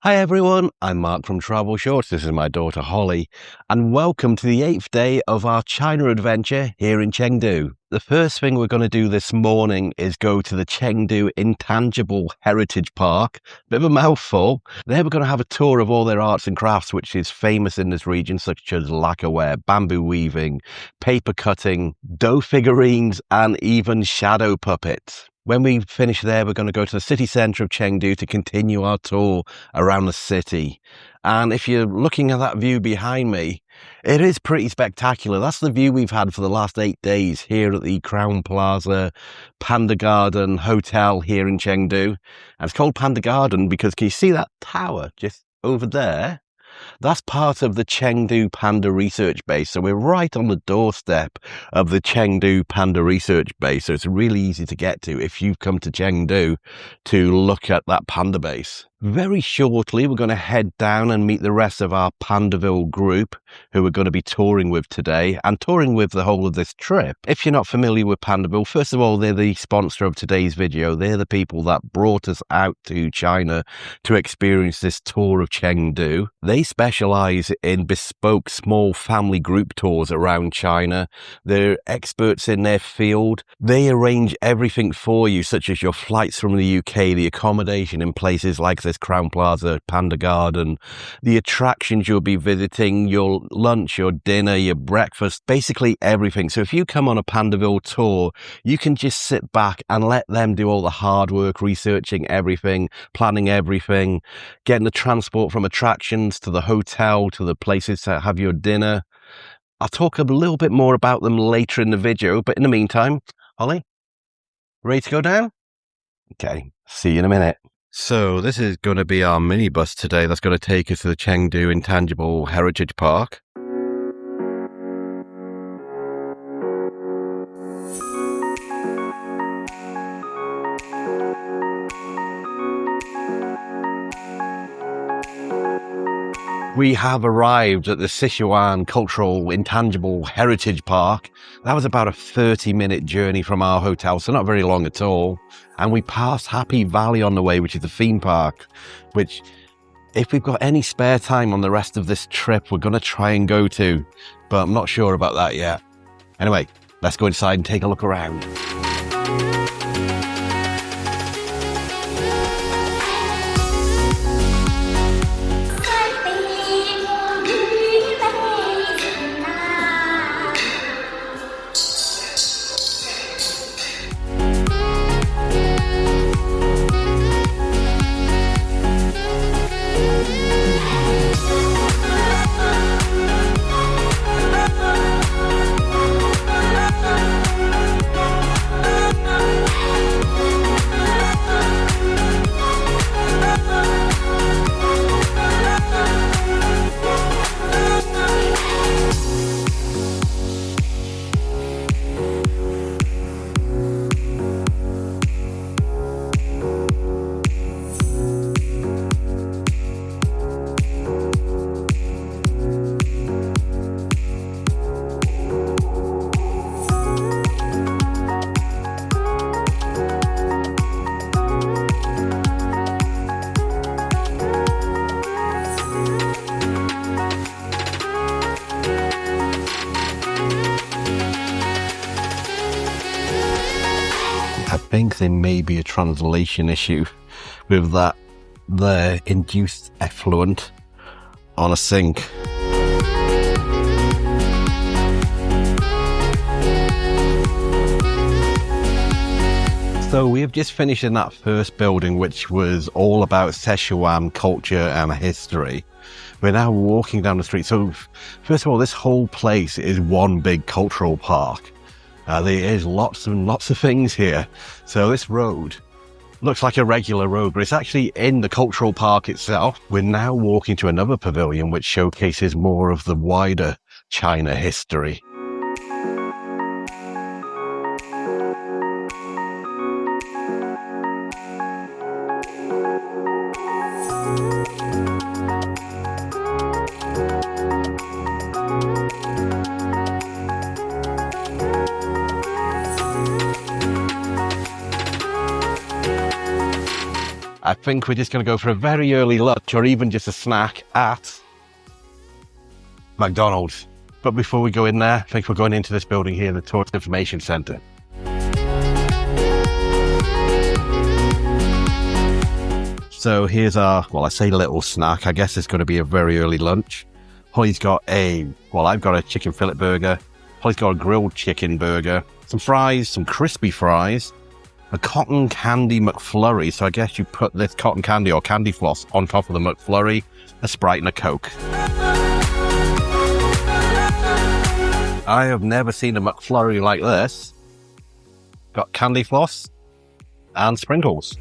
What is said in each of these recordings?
Hi everyone, I'm Mark from Travel Shorts. This is my daughter Holly, and welcome to the 8th day of our China adventure here in Chengdu. The first thing we're going to do this morning is go to the Chengdu Intangible Heritage Park. Bit of a mouthful. There we're going to have a tour of all their arts and crafts, which is famous in this region, such as lacquerware, bamboo weaving, paper cutting, dough figurines, and even shadow puppets. When we finish there, we're going to go to the city centre of Chengdu to continue our tour around the city. And if you're looking at that view behind me, it is pretty spectacular. That's the view we've had for the last 8 days here at the Crown Plaza Panda Garden Hotel here in Chengdu. And it's called Panda Garden because can you see that tower just over there? That's part of the Chengdu Panda Research Base. So we're right on the doorstep of the Chengdu Panda Research Base. So it's really easy to get to if you've come to Chengdu to look at that panda base. Very shortly, we're going to head down and meet the rest of our Pandaville group who we're going to be touring with today and touring with the whole of this trip. If you're not familiar with Pandaville, first of all, they're the sponsor of today's video. They're the people that brought us out to China to experience this tour of Chengdu. They specialize in bespoke small family group tours around China. They're experts in their field. They arrange everything for you, such as your flights from the UK, the accommodation in places like this Crown Plaza, Panda Garden, the attractions you'll be visiting, your lunch, your dinner, your breakfast, basically everything. So if you come on a Pandaville tour, you can just sit back and let them do all the hard work, researching everything, planning everything, getting the transport from attractions to the hotel, to the places to have your dinner. I'll talk a little bit more about them later in the video, but in the meantime, Holly, ready to go down? Okay, see you in a minute. So this is going to be our minibus today that's going to take us to the Chengdu Intangible Heritage Park. We have arrived at the Sichuan Cultural Intangible Heritage Park. That was about a 30-minute journey from our hotel, so not very long at all. And we passed Happy Valley on the way, which is the theme park, which if we've got any spare time on the rest of this trip, we're going to try and go to, but I'm not sure about that yet. Anyway, let's go inside and take a look around. I think there may be a translation issue with that there induced effluent on a sink. So we have just finished in that first building, which was all about Sichuan culture and history. We're now walking down the street. So first of all, this whole place is one big cultural park. There is lots and lots of things here. So this road looks like a regular road, but it's actually in the cultural park itself. We're now walking to another pavilion which showcases more of the wider China history. I think we're just going to go for a very early lunch or even just a snack at McDonald's. But before we go in there, I think we're going into this building here, the Tourist Information Centre. So here's our, well, I say little snack. I guess it's going to be a very early lunch. Holly's got I've got a chicken fillet burger. Holly's got a grilled chicken burger. Some fries, some crispy fries. A cotton candy McFlurry. So I guess you put this cotton candy or candy floss on top of the McFlurry. A Sprite and a Coke. I have never seen a McFlurry like this. Got candy floss and sprinkles.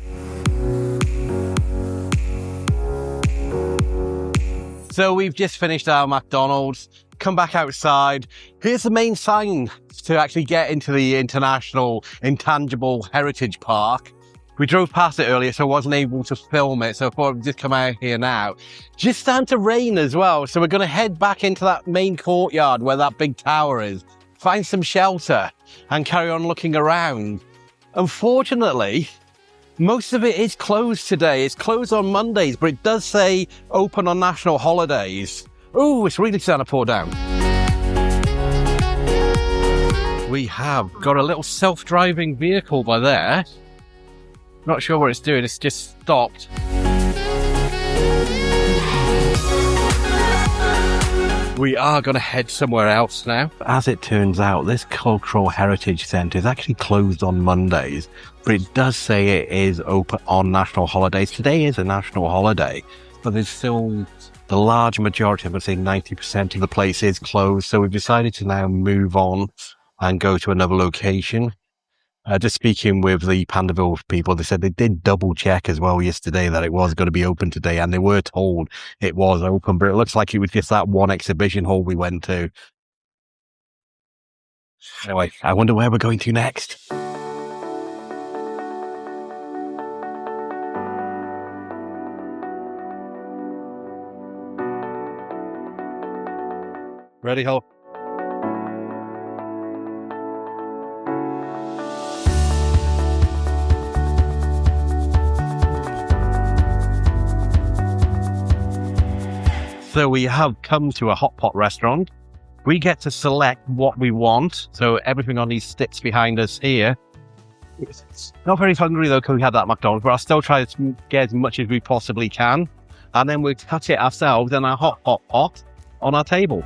So we've just finished our McDonald's, come back outside. Here's the main sign to actually get into the International Intangible Heritage Park. We drove past it earlier, so I wasn't able to film it, so I thought I'd just come out here now. Just starting to rain as well, so we're going to head back into that main courtyard where that big tower is, find some shelter, and carry on looking around. Unfortunately, most of it is closed today. It's closed on Mondays, but it does say open on national holidays. Ooh, it's really starting to pour down. We have got a little self-driving vehicle by there. Not sure what it's doing, it's just stopped. We are going to head somewhere else now. As it turns out, this Cultural Heritage Centre is actually closed on Mondays, but it does say it is open on national holidays. Today is a national holiday, but there's still the large majority, I'm going to say 90% of the place is closed. So we've decided to now move on and go to another location. Just speaking with the Pandaville people, they said they did double check as well yesterday that it was going to be open today, and they were told it was open, but it looks like it was just that one exhibition hall we went to. Anyway, I wonder where we're going to next. Ready, Hal? So we have come to a hot pot restaurant. We get to select what we want. So everything on these sticks behind us here. It's not very hungry though, because we had that McDonald's, but I'll still try to get as much as we possibly can. And then we cut it ourselves in our hot pot on our table.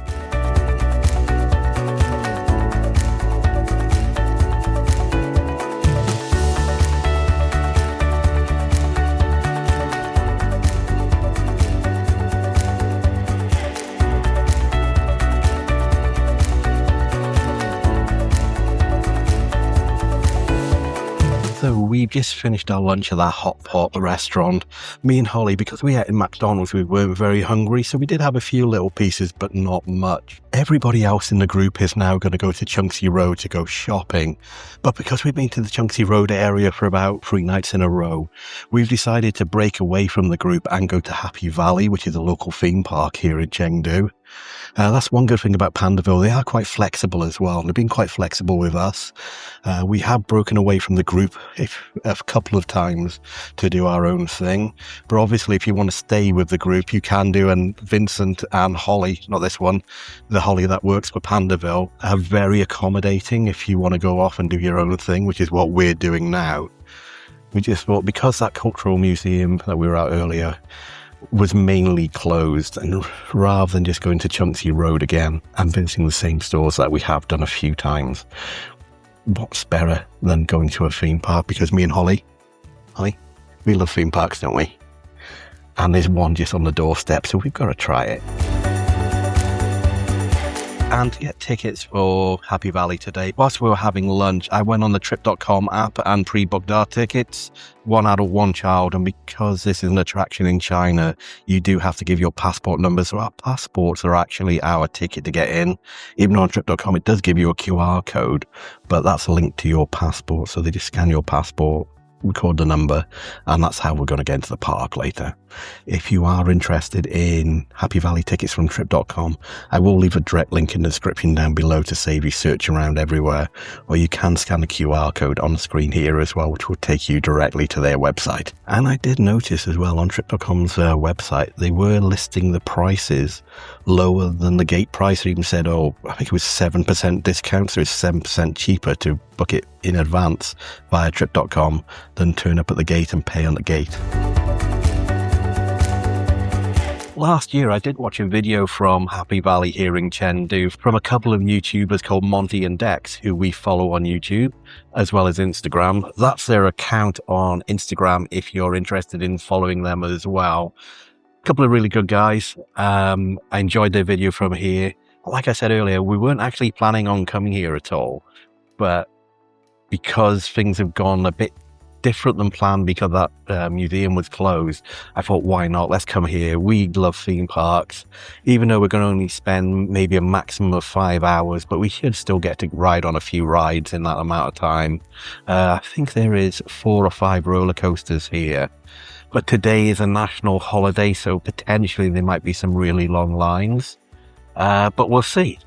So we've just finished our lunch at that hot pot restaurant. Me and Holly, because we ate in McDonald's, we weren't very hungry, so we did have a few little pieces, but not much. Everybody else in the group is now going to go to Chengdu Road to go shopping. But because we've been to the Chengdu Road area for about 3 nights in a row, we've decided to break away from the group and go to Happy Valley, which is a local theme park here in Chengdu. That's one good thing about Pandaville. They are quite flexible as well. They've been quite flexible with us. We have broken away from the group a couple of times to do our own thing. But obviously, if you want to stay with the group, you can do. And Vincent and Holly, not this one, the Holly that works for Pandaville, are very accommodating if you want to go off and do your own thing, which is what we're doing now. We just thought, because that cultural museum that we were at earlier was mainly closed, and rather than just going to Chengdu Road again and visiting the same stores that we have done a few times, what's better than going to a theme park? Because me and Holly, we love theme parks, don't we? And there's one just on the doorstep, so we've got to try it. And to get tickets for Happy Valley today, whilst we were having lunch, I went on the Trip.com app and pre-booked our tickets, 1 adult, 1 child. And because this is an attraction in China, you do have to give your passport number. So our passports are actually our ticket to get in. Even though on Trip.com, it does give you a QR code, but that's linked to your passport. So they just scan your passport record the number, and that's how we're going to get into the park later. If you are interested in Happy Valley tickets from trip.com, I will leave a direct link in the description down below to save you searching around everywhere, or you can scan the QR code on the screen here as well, which will take you directly to their website. And I did notice as well on trip.com's website, they were listing the prices lower than the gate price. It even said, I think it was 7% discount, so it's 7% cheaper to book it in advance via trip.com than turn up at the gate and pay on the gate. Last year, I did watch a video from Happy Valley here in Chengdu from a couple of YouTubers called Monty and Dex, who we follow on YouTube, as well as Instagram. That's their account on Instagram if you're interested in following them as well. A couple of really good guys. I enjoyed their video from here. Like I said earlier, we weren't actually planning on coming here at all, but because things have gone a bit different than planned because that museum was closed, I thought, why not? Let's come here. We love theme parks, even though we're going to only spend maybe a maximum of 5 hours, but we should still get to ride on a few rides in that amount of time. I think there is 4 or 5 roller coasters here, but today is a national holiday, so potentially there might be some really long lines, but we'll see.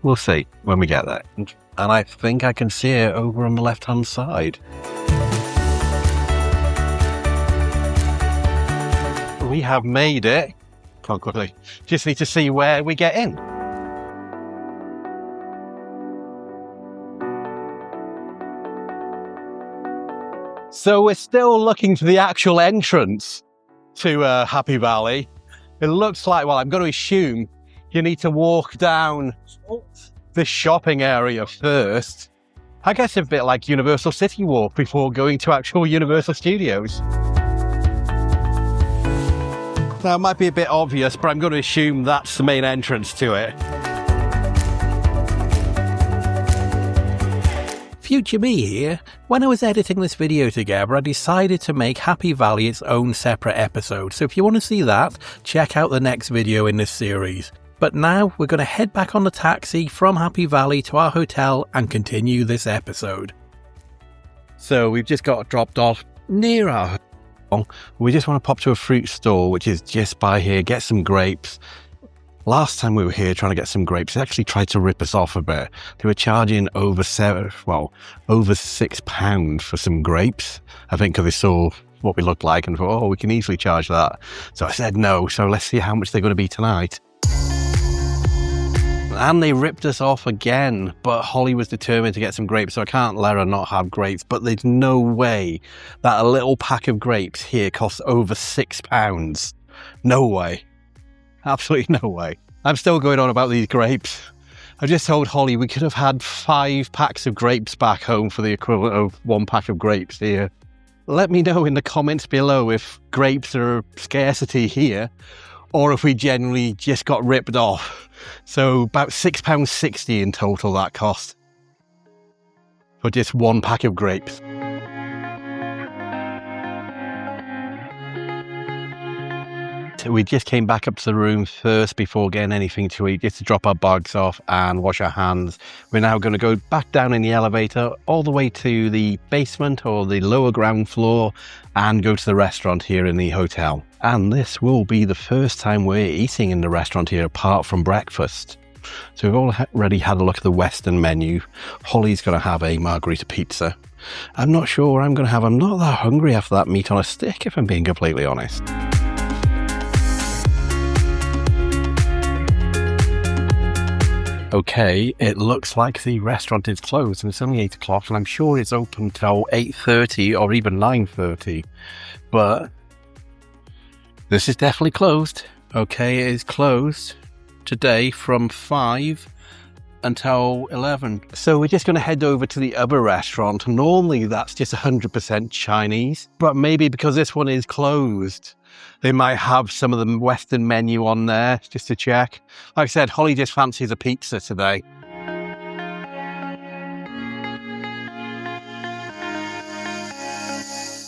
We'll see when we get there. And I think I can see it over on the left-hand side. We have made it. Come on, quickly. Just need to see where we get in. So we're still looking for the actual entrance to Happy Valley. It looks like, well, I'm going to assume you need to walk down the shopping area first. I guess a bit like Universal City Walk before going to actual Universal Studios. Now, it might be a bit obvious, but I'm going to assume that's the main entrance to it. Future me here. When I was editing this video together, I decided to make Happy Valley its own separate episode. So if you want to see that, check out the next video in this series. But now we're going to head back on the taxi from Happy Valley to our hotel and continue this episode. So we've just got dropped off near our hotel. We just want to pop to a fruit store, which is just by here, get some grapes. Last time we were here trying to get some grapes, they actually tried to rip us off a bit. They were charging over £6 for some grapes. I think because they saw what we looked like and thought, we can easily charge that. So I said no, so let's see how much they're going to be tonight. And they ripped us off again, but Holly was determined to get some grapes, so I can't let her not have grapes. But there's no way that a little pack of grapes here costs over £6. No way. Absolutely no way. I'm still going on about these grapes. I just told Holly we could have had 5 packs of grapes back home for the equivalent of 1 pack of grapes here. Let me know in the comments below if grapes are a scarcity here, or if we generally just got ripped off. So about £6.60 in total that cost for just 1 pack of grapes. We just came back up to the room first before getting anything to eat, just to drop our bags off and wash our hands. We're now going to go back down in the elevator all the way to the basement or the lower ground floor and go to the restaurant here in the hotel. And this will be the first time we're eating in the restaurant here apart from breakfast. So we've already had a look at the Western menu. Holly's going to have a margarita pizza. I'm not sure what I'm going to have. I'm not that hungry after that meat on a stick, if I'm being completely honest. Okay, it looks like the restaurant is closed and it's only 8 o'clock and I'm sure it's open till 8:30 or even 9:30, but this is definitely closed. Okay, it is closed today from 5 until 11. So we're just going to head over to the other restaurant. Normally that's just 100% Chinese, but maybe because this one is closed, they might have some of the Western menu on there just to check. Like I said, Holly just fancies a pizza today.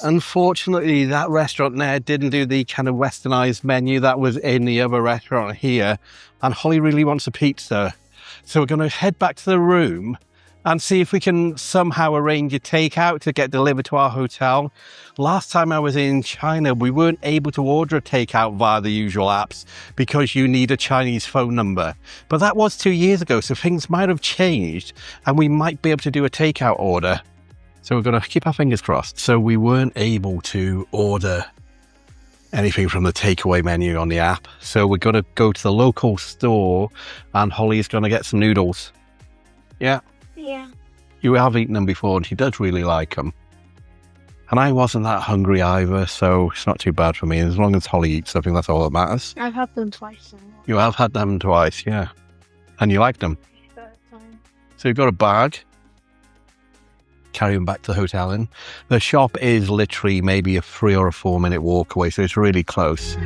Unfortunately, that restaurant there didn't do the kind of westernized menu that was in the other restaurant here. And Holly really wants a pizza. So we're going to head back to the room and see if we can somehow arrange a takeout to get delivered to our hotel. Last time I was in China, we weren't able to order a takeout via the usual apps because you need a Chinese phone number. But that was 2 years ago, so things might have changed and we might be able to do a takeout order. So we're going to keep our fingers crossed. So we weren't able to order anything from the takeaway menu on the app. So we're going to go to the local store and Holly's going to get some noodles. Yeah? Yeah. You have eaten them before and she does really like them. And I wasn't that hungry either, so it's not too bad for me. As long as Holly eats something, that's all that matters. I've had them twice now. You have had them twice, yeah. And you like them. So you've got a bag. Carry them back to the hotel in. The shop is literally maybe a 3 or a 4 minute walk away, so it's really close.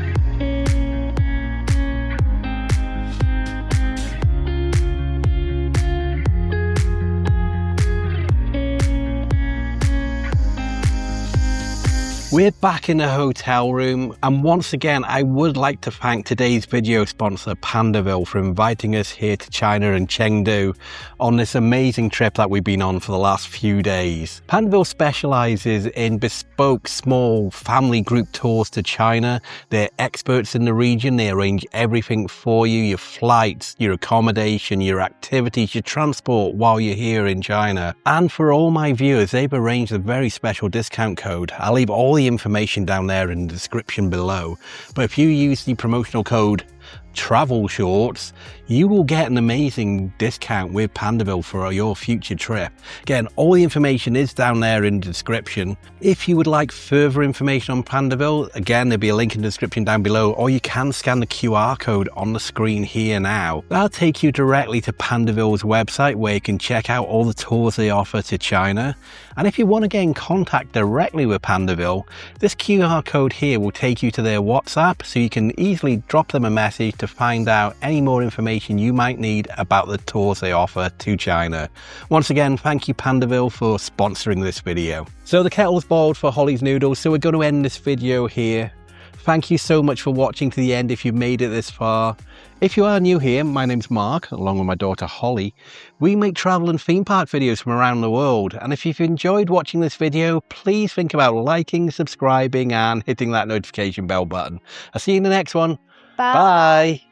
We're back in the hotel room, and once again I would like to thank today's video sponsor Pandaville for inviting us here to China and Chengdu on this amazing trip that we've been on for the last few days. Pandaville specialises in bespoke small family group tours to China. They're experts in the region. They arrange everything for you, your flights, your accommodation, your activities, your transport while you're here in China. And for all my viewers, they've arranged a very special discount code. I'll leave all the information down there in the description below, but if you use the promotional code Travel Shorts, you will get an amazing discount with Pandaville for your future trip. Again, all the information is down there in the description. If you would like further information on Pandaville, again, there'll be a link in the description down below, or you can scan the QR code on the screen here now. That'll take you directly to Pandaville's website where you can check out all the tours they offer to China. And if you want to get in contact directly with Pandaville, this QR code here will take you to their WhatsApp, so you can easily drop them a message to find out any more information you might need about the tours they offer to China. Once again, thank you Pandaville for sponsoring this video. So the kettle's boiled for Holly's noodles, so we're going to end this video here. Thank you so much for watching to the end if you've made it this far. If you are new here, my name's Mark, along with my daughter Holly. We make travel and theme park videos from around the world, and if you've enjoyed watching this video, please think about liking, subscribing and hitting that notification bell button. I'll see you in the next one. Bye.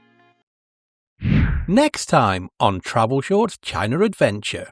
Next time on Travel Shorts China Adventure.